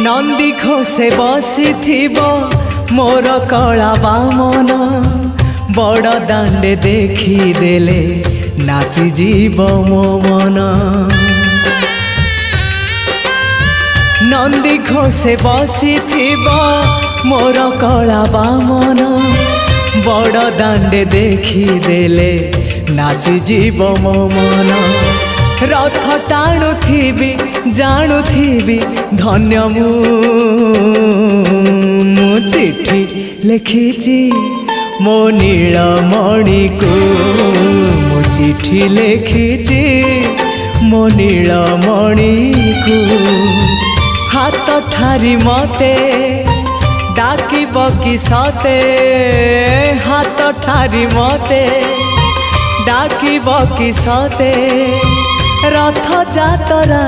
नंदी घोषे बसी मोर कला बामन बड़ दांडे देखी देले नाची जीव मो मन। नंदी घोषे बसी मोर कला बामन बड़ दांडे देखी देले नाची जीव मो मन। रथ टाणुथिबी जाणुथिबी धन्य मु चिट्ठी लिखिची मो नीलमणि को मु चिट्ठी लिखिची मो नीलमणि को। हाथ ठारी मते डाकिब कि सते हाथ ठारी मते डाकिब कि सते रथ जातरा।